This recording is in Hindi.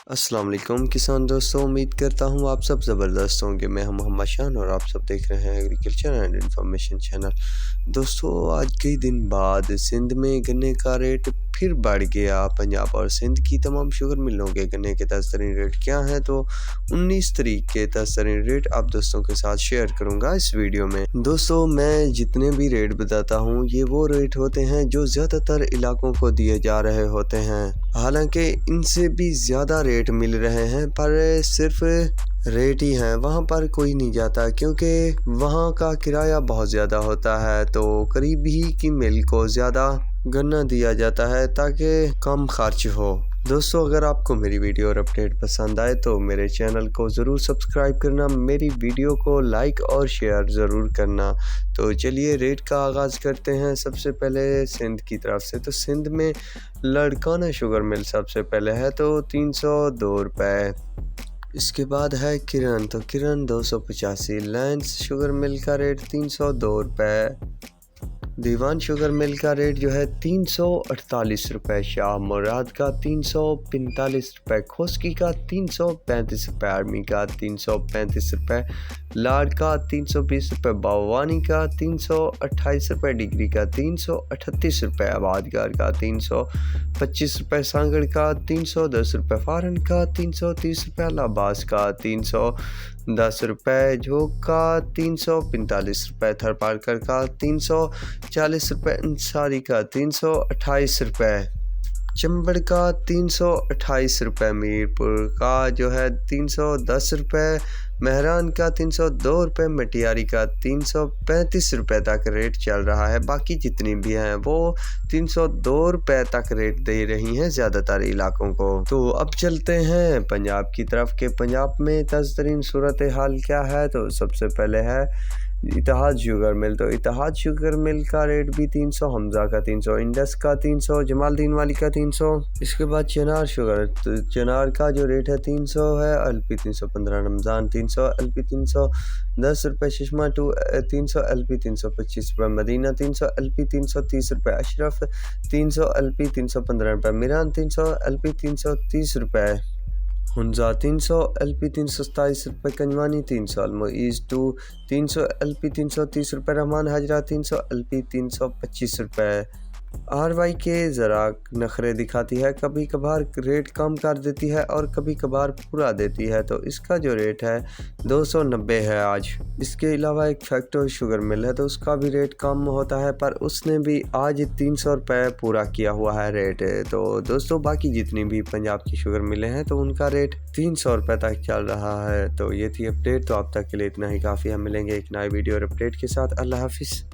अस्सलाम वालेकुम किसान दोस्तों, उम्मीद करता हूँ आप सब ज़बरदस्त होंगे। मैं हूं मोहम्मद शान और आप सब देख रहे हैं एग्रीकल्चर एंड इंफॉर्मेशन चैनल। दोस्तों, आज कई दिन बाद सिंध में गन्ने का रेट फिर बढ़ गया। पंजाब और सिंध की तमाम शुगर मिलों के गन्ने के ताज़ा-तरीन रेट क्या हैं, तो 19 तारीख के ताज़ा-तरीन रेट आप दोस्तों के साथ शेयर करूँगा इस वीडियो में। दोस्तों, मैं जितने भी रेट बताता हूँ ये वो रेट होते हैं जो ज़्यादातर इलाकों को दिए जा रहे होते हैं। हालांकि इनसे भी ज़्यादा रेट मिल रहे हैं, पर सिर्फ रेट ही हैं, वहाँ पर कोई नहीं जाता क्योंकि वहाँ का किराया बहुत ज़्यादा होता है। तो करीब ही की मिल को ज़्यादा गन्ना दिया जाता है ताकि कम खर्च हो। दोस्तों, अगर आपको मेरी वीडियो और अपडेट पसंद आए तो मेरे चैनल को ज़रूर सब्सक्राइब करना, मेरी वीडियो को लाइक और शेयर ज़रूर करना। तो चलिए रेट का आगाज़ करते हैं। सबसे पहले सिंध की तरफ से, तो सिंध में लड़काना शुगर मिल सबसे पहले है तो 302 रुपये। इसके बाद है किरण, तो किरण 285। लायंस शुगर मिल का रेट 302 रुपये। दीवान शुगर मिल का रेट जो है 348 रुपये। शाह मुराद का 345 रुपये। खोसकी का 335 रुपये। आर्मी का 335 रुपये। लाड का 320 रुपये। बावानी का 328 रुपये। डिग्री का 338 रुपये। आबादगार का 325 रुपये। सांगड़ का 310 रुपये। फारन का 330 रुपये। अलाबास का 310 रुपये। झोंक का 345 रुपये। थरपारकर का 340 रुपये। अंसारी का 328 रुपये। चंबड़ का 328 रुपये। मीरपुर का जो है 310 रुपये। मेहरान का 302 रुपये। मटियारी का 335 रुपये तक रेट चल रहा है। बाकी जितनी भी हैं वो 302 रुपये तक रेट दे रही हैं ज़्यादातर इलाकों को। तो अब चलते हैं पंजाब की तरफ के पंजाब में ताज़ा-तरीन सूरत हाल क्या है। तो सबसे पहले है इतिहाद शुगर मिल, तो इतिहाद शुगर मिल का रेट भी 300। हमजा का 300। इंडस का 300। जमालदीन वाली का 300। इसके बाद चनार शुगर, तो चनार का जो रेट है 300 है। LP 315। रमज़ान 300। LP 310 रुपये। चश्मा 300। LP 325 रुपये। मदीना 300। LP 330 रुपये। अशरफ 300। LP 315 रुपये। मीरान 300। LP 330 रुपये। हुंजा 300। LP 327 रुपये। कंजवानी 300। अलमोईज़ 2 300। LP 330 रुपये। रहमान हाजरा 300। LP 325 रुपये। RY के ज़रा नखरे दिखाती है, कभी कभार रेट कम कर देती है और कभी कभार पूरा देती है। तो इसका जो रेट है 290 है आज। इसके अलावा एक फैक्ट्री शुगर मिल है, तो उसका भी रेट कम होता है, पर उसने भी आज 300 रुपये पूरा किया हुआ है रेट। तो दोस्तों, बाकी जितनी भी पंजाब की शुगर मिले हैं तो उनका रेट 300 रुपये तक चल रहा है। तो ये थी अपडेट। तो अब तक के लिए इतना ही काफ़ी है। मिलेंगे एक नए वीडियो और अपडेट के साथ। अल्लाह हाफिज़।